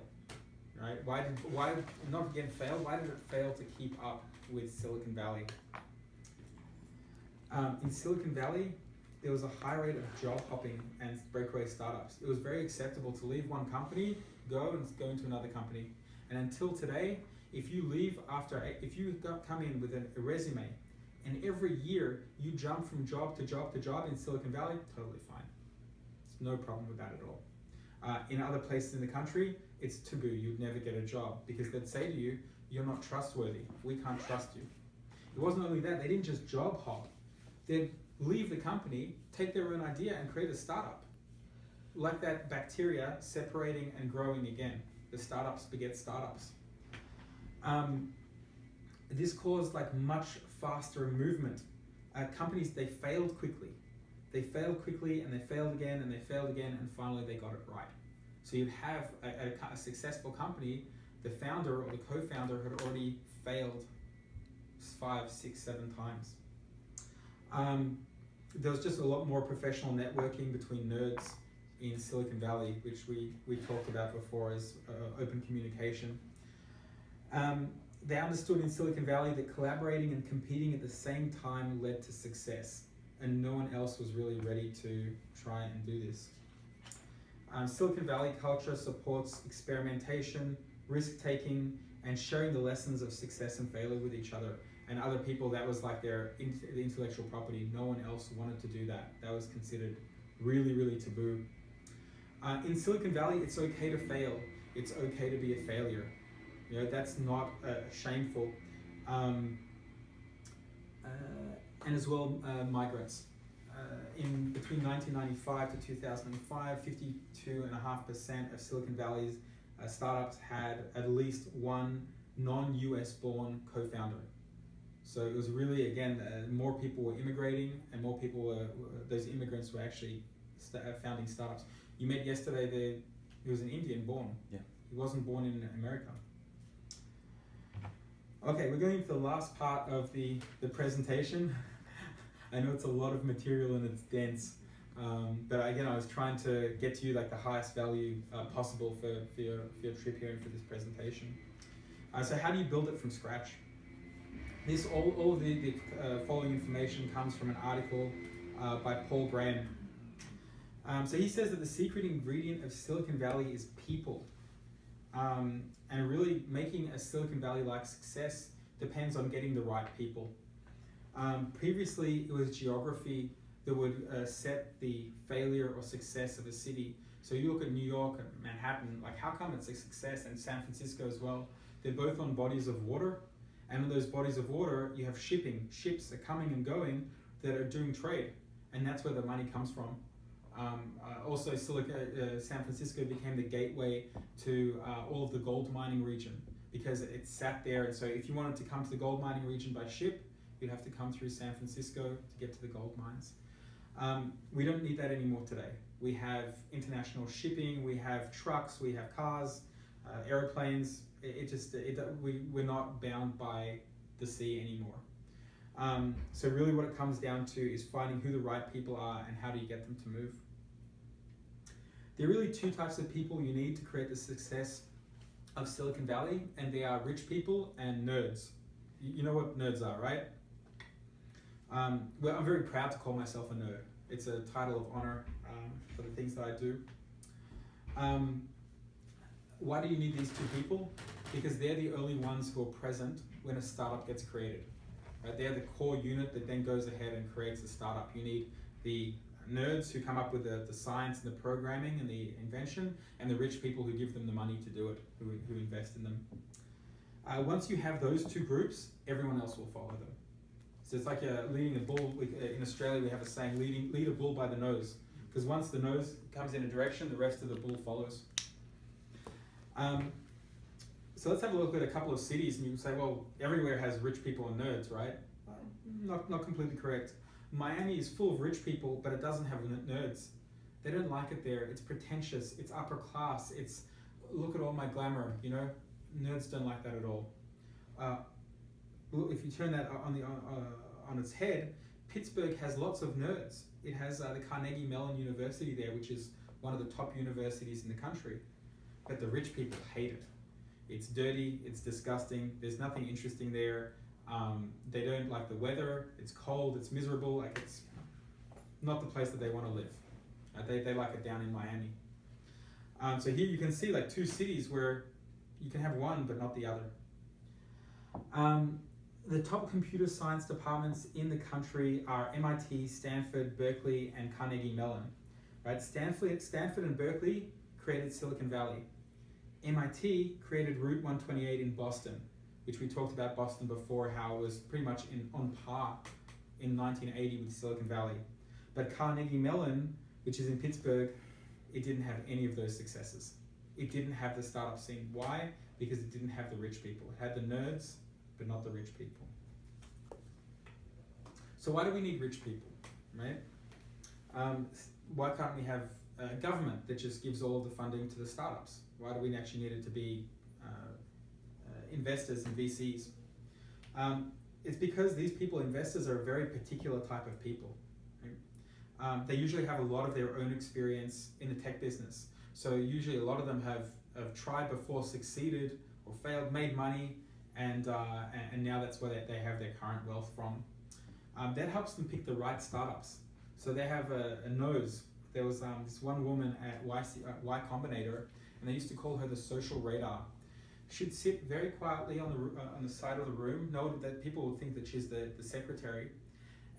Right? Why not again fail? Why did it fail to keep up with Silicon Valley? In Silicon Valley, there was a high rate of job hopping and breakaway startups. It was very acceptable to leave one company, go into another company. And until today, if you come in with a resume, and every year you jump from job to job to job in Silicon Valley, totally fine. There's no problem with that at all. In other places in the country, it's taboo. You'd never get a job because they'd say to you, "You're not trustworthy. We can't trust you." It wasn't only that; they didn't just job hop. They'd leave the company, take their own idea, and create a startup. Like that bacteria separating and growing again. The startups beget startups. This caused like much faster movement. Companies, they failed quickly. They failed quickly and they failed again and they failed again and finally they got it right. So you'd have a successful company, the founder or the co-founder had already failed 5, 6, 7 times. There was just a lot more professional networking between nerds in Silicon Valley, which we talked about before as open communication. They understood in Silicon Valley that collaborating and competing at the same time led to success, and no one else was really ready to try and do this. Silicon Valley culture supports experimentation, risk-taking, and sharing the lessons of success and failure with each other. And other people, that was like their intellectual property. No one else wanted to do that. That was considered really, really taboo. In Silicon Valley, it's okay to fail. It's okay to be a failure. You know, that's not shameful. And as well, migrants. In between 1995 to 2005, 52.5% of Silicon Valley's startups had at least one non-US born co-founder. So it was really, again, more people were immigrating and more people those immigrants were actually founding startups. You met yesterday, he was an Indian born. Yeah. He wasn't born in America. Okay, we're going into the last part of the presentation. I know it's a lot of material and it's dense, but again, I was trying to get to you like the highest value possible for your trip here and for this presentation. So how do you build it from scratch? All of the following information comes from an article by Paul Graham. So he says that the secret ingredient of Silicon Valley is people. And really making a Silicon Valley-like success depends on getting the right people. Previously, it was geography that would set the failure or success of a city. So you look at New York and Manhattan, like how come it's a success, and San Francisco as well? They're both on bodies of water, and on those bodies of water, you have shipping. Ships are coming and going that are doing trade, and that's where the money comes from. Also, San Francisco became the gateway to all of the gold mining region because it sat there. And so if you wanted to come to the gold mining region by ship, you'd have to come through San Francisco to get to the gold mines. We don't need that anymore today. We have international shipping, we have trucks, we have cars, airplanes. We're not bound by the sea anymore. So really what it comes down to is finding who the right people are and how do you get them to move. There are really 2 types of people you need to create the success of Silicon Valley, and they are rich people and nerds. You know what nerds are, right? Well, I'm very proud to call myself a nerd. It's a title of honor for the things that I do. Why do you need these 2 people? Because they're the only ones who are present when a startup gets created. Right? They're the core unit that then goes ahead and creates a startup. You need the nerds who come up with the science and the programming and the invention, and the rich people who give them the money to do it, who invest in them. Once you have those 2 groups, everyone else will follow them. So it's like leading a bull. In Australia, we have a saying, lead a bull by the nose. Because once the nose comes in a direction, the rest of the bull follows. So let's have a look at a couple of cities, and you can say, well, everywhere has rich people and nerds, right? Not completely correct. Miami is full of rich people, but it doesn't have nerds. They don't like it there. It's pretentious. It's upper class. It's look at all my glamour. You know, nerds don't like that at all. If you turn that on its head, Pittsburgh has lots of nerds. It has the Carnegie Mellon University there, which is one of the top universities in the country. But the rich people hate it. It's dirty. It's disgusting. There's nothing interesting there. They don't like the weather. It's cold. It's miserable. Like it's not the place that they want to live. They like it down in Miami. So here you can see like two cities where you can have one but not the other. The top computer science departments in the country are MIT, Stanford, Berkeley, and Carnegie Mellon. Right? Stanford and Berkeley created Silicon Valley. MIT created Route 128 in Boston, which we talked about Boston before, how it was pretty much on par in 1980 with Silicon Valley. But Carnegie Mellon, which is in Pittsburgh, it didn't have any of those successes. It didn't have the startup scene. Why? Because it didn't have the rich people. It had the nerds, but not the rich people. So why do we need rich people, right? Why can't we have a government that just gives all of the funding to the startups? Why do we actually need it to be investors and VCs? It's because these people, investors, are a very particular type of people. Right? They usually have a lot of their own experience in the tech business. So usually a lot of them have tried before, succeeded or failed, made money, and now that's where they have their current wealth from. That helps them pick the right startups. So they have a nose. There was this one woman at Y Combinator, and they used to call her the social radar. She'd sit very quietly on the side of the room. Know that people would think that she's the secretary.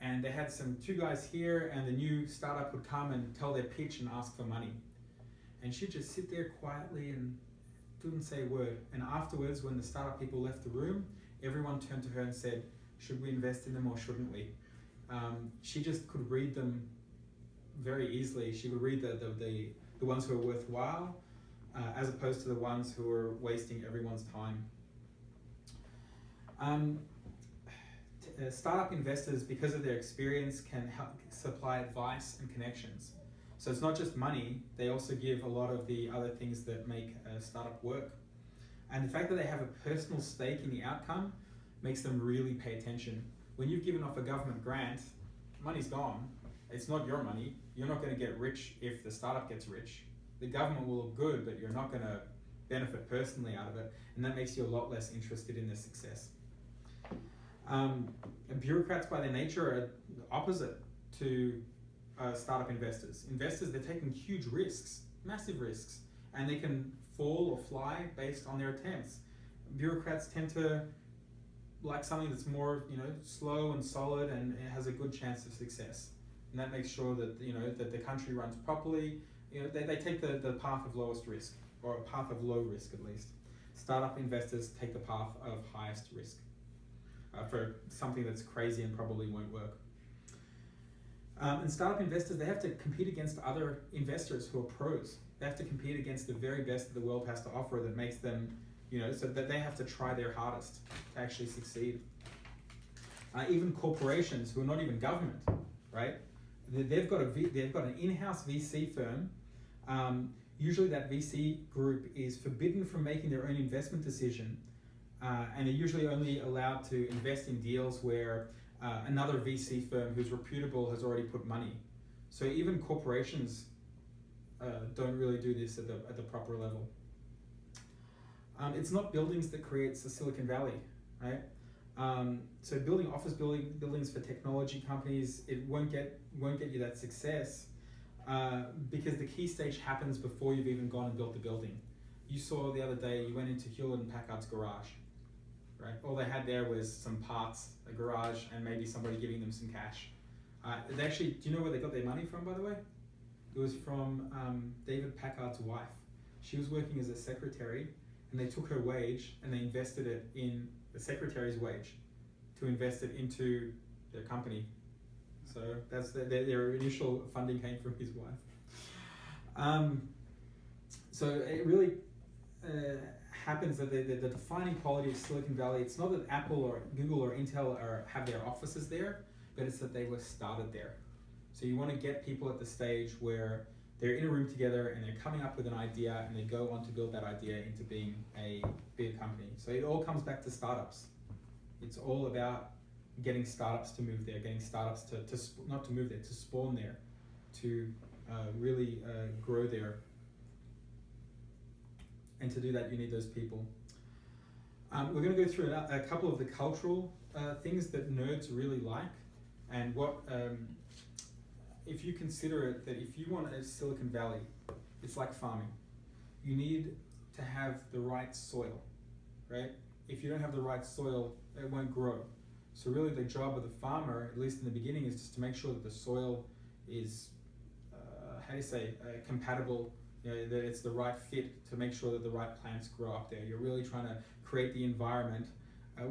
And they had two guys here, and the new startup would come and tell their pitch and ask for money. And she'd just sit there quietly and didn't say a word. And afterwards, when the startup people left the room, everyone turned to her and said, should we invest in them or shouldn't we? She just could read them very easily. She would read the ones who are worthwhile, as opposed to the ones who are wasting everyone's time. Startup investors, because of their experience, can help supply advice and connections. So it's not just money, they also give a lot of the other things that make a startup work. And the fact that they have a personal stake in the outcome makes them really pay attention. When you've given off a government grant, money's gone. It's not your money. You're not going to get rich if the startup gets rich. The government will look good, but you're not going to benefit personally out of it, and that makes you a lot less interested in their success. Bureaucrats by their nature are opposite to startup investors. Investors, they're taking huge risks, massive risks, and they can fall or fly based on their attempts. Bureaucrats tend to like something that's more, slow and solid, and it has a good chance of success. And that makes sure that that the country runs properly. They take the path of lowest risk, or a path of low risk at least. Startup investors take the path of highest risk for something that's crazy and probably won't work. And startup investors, they have to compete against other investors who are pros. They have to compete against the very best that the world has to offer that makes them, so that they have to try their hardest to actually succeed. Even corporations who are not even government, right? They've got an in-house VC firm. Usually that VC group is forbidden from making their own investment decision, and they're usually only allowed to invest in deals where another VC firm who's reputable has already put money. So even corporations don't really do this at the proper level. It's not buildings that creates the Silicon Valley, right? So building office buildings for technology companies, it won't get you that success because the key stage happens before you've even gone and built the building. You saw the other day, you went into Hewlett & Packard's garage, right? All they had there was some parts, a garage, and maybe somebody giving them some cash. Do you know where they got their money from, by the way? It was from David Packard's wife. She was working as a secretary, and they took her wage and they invested it in the secretary's wage to invest it into their company. So that's their initial funding came from his wife. So it really, happens that the defining quality of Silicon Valley, it's not that Apple or Google or Intel have their offices there, but it's that they were started there. So you want to get people at the stage where they're in a room together and they're coming up with an idea and they go on to build that idea into being a big company. So it all comes back to startups. It's all about getting startups to move there, getting startups not to move there, to spawn there, to really grow there. And to do that, you need those people. We're going to go through a couple of the cultural things that nerds really like, and what, if you consider it, that if you want a Silicon Valley, it's like farming. You need to have the right soil, right? If you don't have the right soil, it won't grow. So really the job of the farmer, at least in the beginning, is just to make sure that the soil is, compatible, that it's the right fit, to make sure that the right plants grow up there. You're really trying to create the environment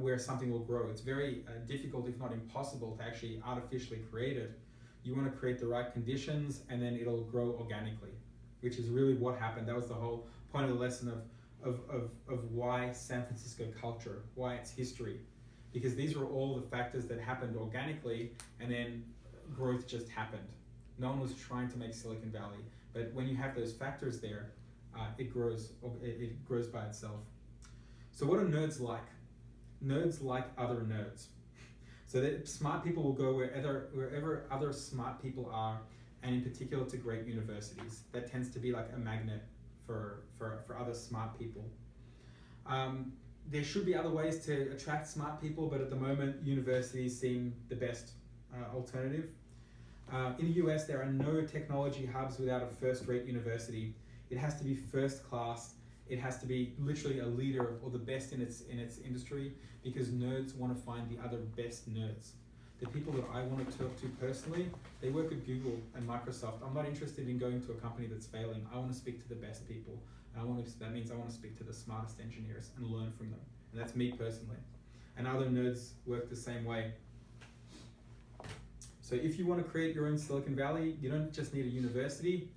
where something will grow. It's very difficult, if not impossible, to actually artificially create it. You want to create the right conditions and then it'll grow organically, which is really what happened. That was the whole point of the lesson of why San Francisco culture, why its history. Because these were all the factors that happened organically, and then growth just happened. No one was trying to make Silicon Valley, but when you have those factors there, it grows by itself. So what do nerds like? Nerds like other nerds. So that smart people will go wherever other smart people are, and in particular to great universities. That tends to be like a magnet for other smart people. There should be other ways to attract smart people, but at the moment, universities seem the best alternative. In the US, there are no technology hubs without a first-rate university. It has to be first class. It has to be literally a leader or the best in its industry, because nerds want to find the other best nerds. The people that I want to talk to personally, they work at Google and Microsoft. I'm not interested in going to a company that's failing. I want to speak to the best people. And that means I want to speak to the smartest engineers and learn from them. And that's me personally. And other nerds work the same way. So if you want to create your own Silicon Valley, you don't just need a university,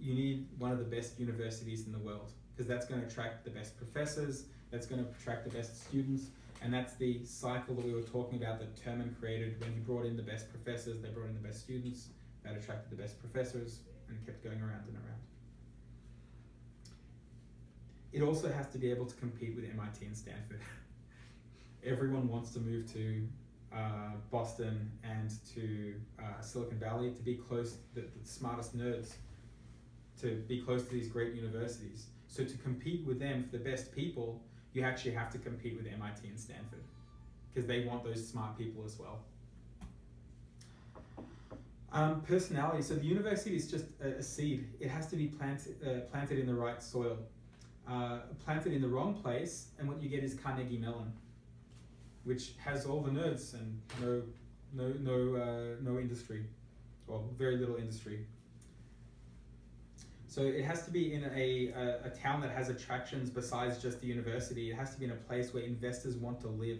you need one of the best universities in the world, because that's going to attract the best professors, that's going to attract the best students, and that's the cycle that we were talking about that Terman created. When he brought in the best professors, they brought in the best students, that attracted the best professors, and kept going around and around. It also has to be able to compete with MIT and Stanford. Everyone wants to move to Boston and to Silicon Valley to be close, the smartest nerds, to be close to these great universities. So to compete with them for the best people, you actually have to compete with MIT and Stanford, because they want those smart people as well. Personality. So the university is just a seed. It has to be planted in the right soil. Planted in the wrong place, and what you get is Carnegie Mellon, which has all the nerds and no industry, or very little industry. So it has to be in a town that has attractions besides just the university. It has to be in a place where investors want to live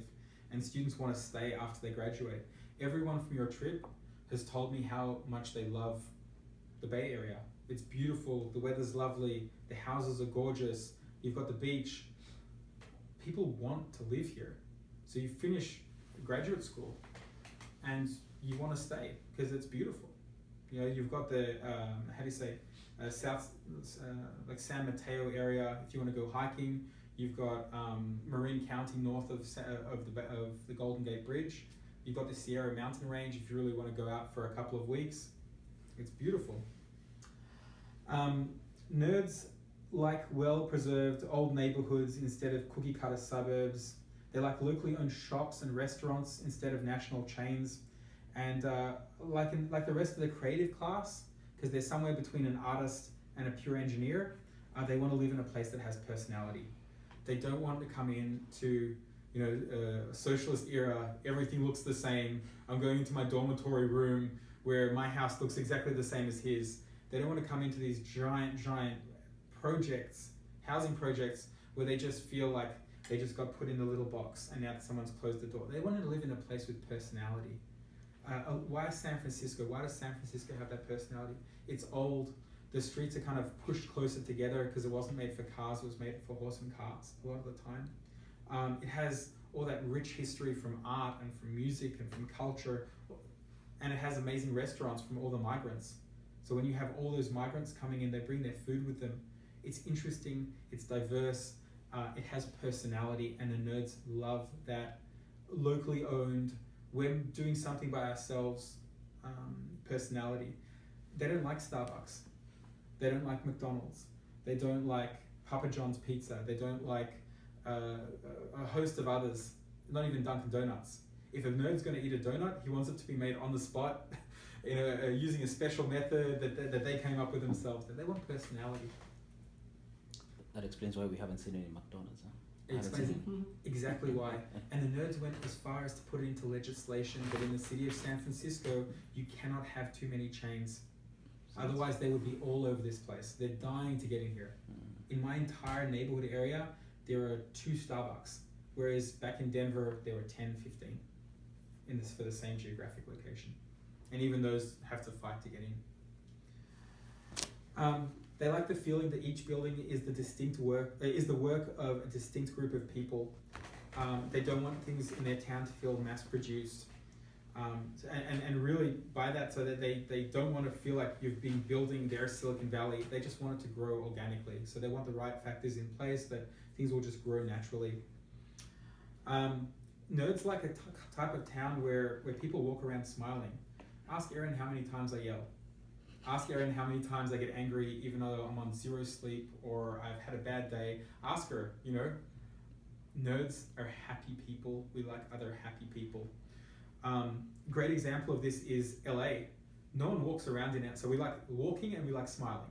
and students want to stay after they graduate. Everyone from your trip has told me how much they love the Bay Area. It's beautiful, the weather's lovely, the houses are gorgeous, you've got the beach. People want to live here. So you finish graduate school and you want to stay because it's beautiful. You know, you've got the, south, like San Mateo area, if you want to go hiking. You've got Marin County north of the Golden Gate Bridge. You've got the Sierra Mountain Range if you really want to go out for a couple of weeks. It's beautiful. Nerds like well-preserved old neighborhoods instead of cookie-cutter suburbs. They like locally owned shops and restaurants instead of national chains. And like the rest of the creative class, because they're somewhere between an artist and a pure engineer, they want to live in a place that has personality. They don't want to come in to, a socialist era, everything looks the same. I'm going into my dormitory room where my house looks exactly the same as his. They don't want to come into these giant projects, housing projects, where they just feel like they just got put in the little box and now someone's closed the door. They want to live in a place with personality. Why San Francisco? Why does San Francisco have that personality? It's old. The streets are kind of pushed closer together because it wasn't made for cars, it was made for horse and carts a lot of the time. It has all that rich history from art and from music and from culture, and it has amazing restaurants from all the migrants. So when you have all those migrants coming in, they bring their food with them. It's interesting, it's diverse, it has personality, and the nerds love that locally owned, we're doing something by ourselves personality. They don't like Starbucks. They don't like McDonald's. They don't like Papa John's Pizza. They don't like a host of others, not even Dunkin' Donuts. If a nerd's going to eat a donut, he wants it to be made on the spot, using a special method that they came up with themselves. They want personality. That explains why we haven't seen any McDonald's. Huh? It explains exactly why. And the nerds went as far as to put it into legislation that in the city of San Francisco, you cannot have too many chains. Otherwise, they would be all over this place. They're dying to get in here. In my entire neighborhood area, there are 2 Starbucks, whereas back in Denver, there were 10, 15 for the same geographic location. And even those have to fight to get in. They like the feeling that each building is the work of a distinct group of people. They don't want things in their town to feel mass-produced. And really by that, so that they don't want to feel like you've been building their Silicon Valley. They just want it to grow organically. So they want the right factors in place that things will just grow naturally. Nerds like a type of town where people walk around smiling. Ask Erin how many times I yell. Ask Erin how many times I get angry even though I'm on 0 sleep or I've had a bad day. Ask her, Nerds are happy people. We like other happy people. Great example of this is LA. No one walks around in it. So we like walking and we like smiling,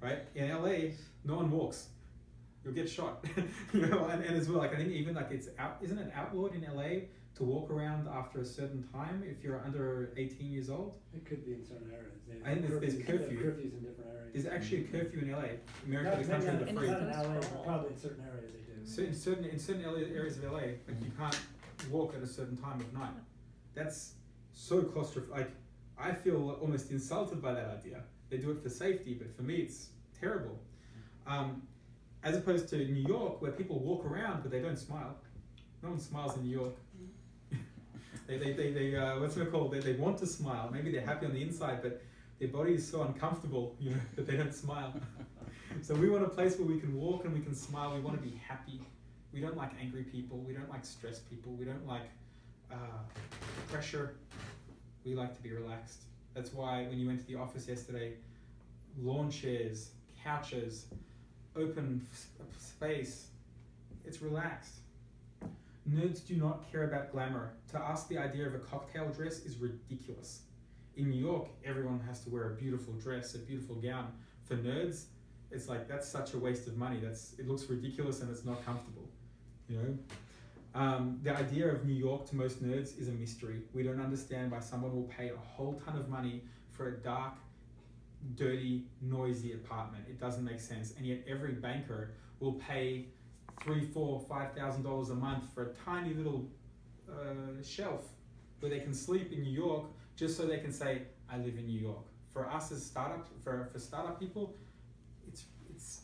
right? In LA, no one walks. You'll get shot, and as well, I think even isn't it outlawed in LA to walk around after a certain time if you're under 18 years old? It could be in certain areas. I think there's curfew. Curfews in different areas. There's actually a curfew in LA. America, the country of the free. Not in LA, but probably in certain areas they do. So in certain areas of LA, you can't walk at a certain time of night. That's so claustrophobic. I feel almost insulted by that idea. They do it for safety, but for me it's terrible. As opposed to New York, where people walk around but they don't smile. No one smiles in New York. they what's it called? They want to smile. Maybe they're happy on the inside, but their body is so uncomfortable, that they don't smile. So we want a place where we can walk and we can smile. We want to be happy. We don't like angry people. We don't like stressed people. We don't like pressure. We like to be relaxed. That's why when you went to the office yesterday, lawn chairs, couches, open space, it's relaxed. Nerds do not care about glamour. To us, the idea of a cocktail dress is ridiculous. In New York, everyone has to wear a beautiful dress, a beautiful gown. For nerds, it's like, that's such a waste of money. It looks ridiculous and it's not comfortable, The idea of New York to most nerds is a mystery. We don't understand why someone will pay a whole ton of money for a dark, dirty, noisy apartment. It doesn't make sense. And yet every banker will pay $3,000, $4,000, $5,000 a month for a tiny little shelf where they can sleep in New York just so they can say, I live in New York. For us as for startup people, it's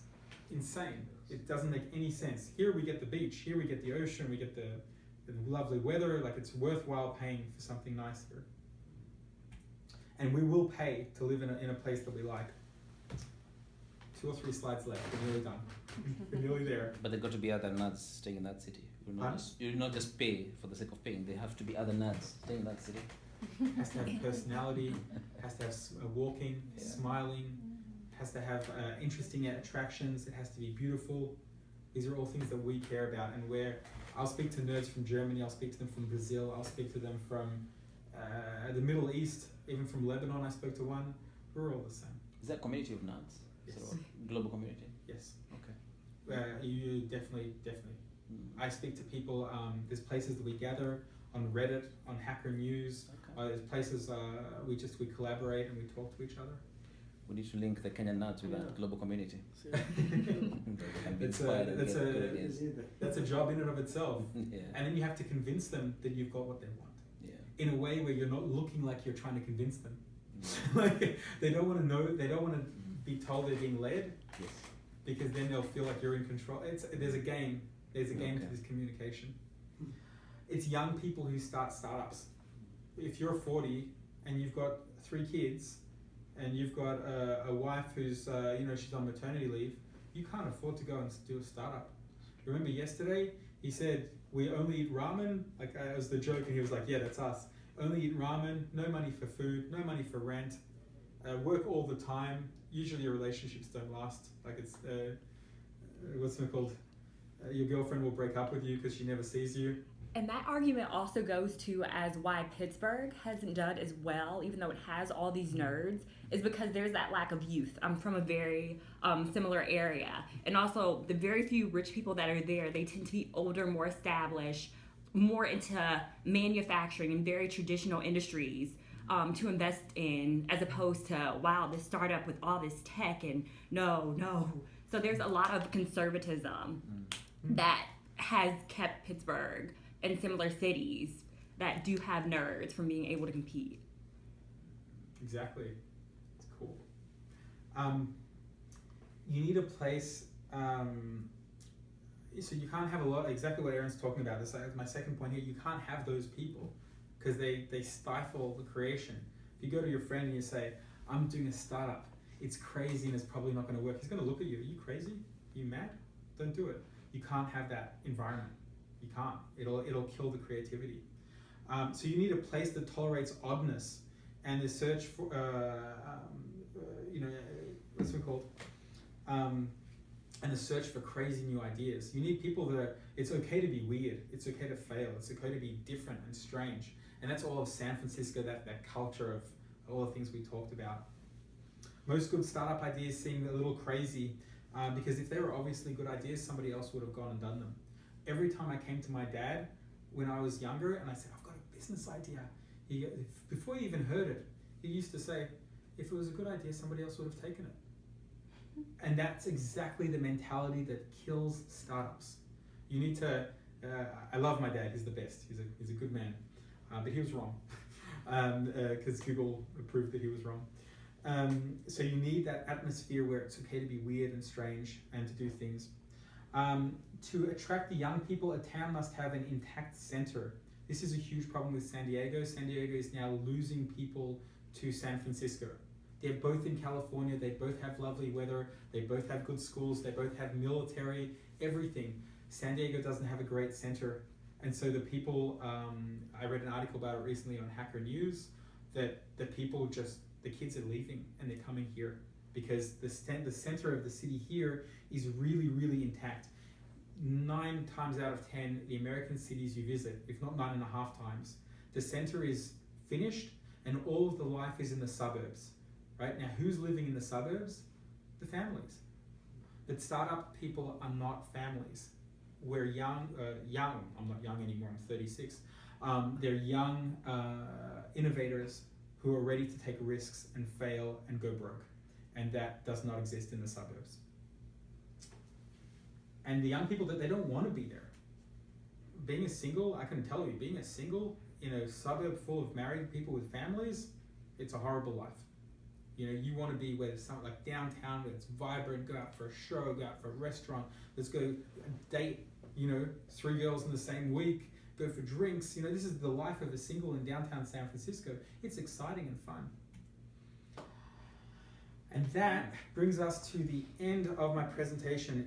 insane. It doesn't make any sense. Here we get the beach, here we get the ocean, we get the lovely weather, like it's worthwhile paying for something nice here. And we will pay to live in a place that we like. 2 or 3 slides left, we're nearly done. We're nearly there. But there got to be other nerds staying in that city. You'll not just pay for the sake of paying. There have to be other nerds staying in that city. Has to have personality, has to have walking, smiling, has to have interesting attractions, it has to be beautiful. These are all things that we care about, and where I'll speak to nerds from Germany, I'll speak to them from Brazil, I'll speak to them from the Middle East, even from Lebanon I spoke to one. We're all the same. Is that a community of nerds? Yes. So, global community? Yes. Okay. You definitely. I speak to people, there's places that we gather on Reddit, on Hacker News, there's places we collaborate and we talk to each other. We need to link the Kenyan nerds with that global community. That's a job in and of itself. Yeah. And then you have to convince them that you've got what they want. Yeah. In a way where you're not looking like you're trying to convince them. Like they don't want to know, they don't want to be told they're being led, Yes. because then they'll feel like you're in control. There's a game. There's a game to this communication. It's young people who start startups. If you're 40 and you've got 3 kids and you've got a wife who's she's on maternity leave, you can't afford to go and do a startup. Remember yesterday he said we only eat ramen, like it was the joke, and he was like, yeah, that's us. Only eat ramen, no money for food, no money for rent, work all the time. Usually your relationships don't last. Like it's what's it called? Your girlfriend will break up with you because she never sees you. And that argument also goes to as why Pittsburgh hasn't done as well, even though it has all these nerds, is because there's that lack of youth. I'm from a very similar area. And also the very few rich people that are there, they tend to be older, more established, more into manufacturing and very traditional industries to invest in, as opposed to, wow, this startup with all this tech and no. So there's a lot of conservatism that has kept Pittsburgh and similar cities that do have nerds from being able to compete. Exactly. It's cool. You need a place, so you can't have a lot, exactly what Aaron's talking about. This is my second point here. You can't have those people because they stifle the creation. If you go to your friend and you say, I'm doing a startup, it's crazy and it's probably not going to work, he's going to look at you. Are you crazy? Are you mad? Don't do it. You can't have that environment. You can't. It'll kill the creativity. So you need a place that tolerates oddness and the search for what's it called? And the search for crazy new ideas. You need people that it's okay to be weird. It's okay to fail. It's okay to be different and strange. And that's all of San Francisco. That culture of all the things we talked about. Most good startup ideas seem a little crazy because if they were obviously good ideas, somebody else would have gone and done them. Every time I came to my dad when I was younger and I said, I've got a business idea, before he even heard it, he used to say, if it was a good idea, somebody else would have taken it. And that's exactly the mentality that kills startups. You need to, I love my dad, he's the best, he's a good man, but he was wrong, because Google proved that he was wrong. So you need that atmosphere where it's okay to be weird and strange and to do things. To attract the young people, a town must have an intact center. This is a huge problem with San Diego. San Diego is now losing people to San Francisco. They're both in California, they both have lovely weather, they both have good schools, they both have military, everything. San Diego doesn't have a great center. And so the people, I read an article about it recently on Hacker News, that the kids are leaving and they're coming here because the center of the city here is really, really intact. 9 times out of 10, the American cities you visit, if not 9.5 times, the center is finished and all of the life is in the suburbs. Right? Now, who's living in the suburbs? The families. But startup people are not families. We're young, I'm not young anymore, I'm 36. They're young innovators who are ready to take risks and fail and go broke. And that does not exist in the suburbs. And the young people, that they don't want to be there. Being a single, I can tell you, being a single in a suburb full of married people with families, it's a horrible life. You want to be where there's something like downtown, where it's vibrant, go out for a show, go out for a restaurant, let's go date, 3 girls in the same week, go for drinks. This is the life of a single in downtown San Francisco. It's exciting and fun. And that brings us to the end of my presentation.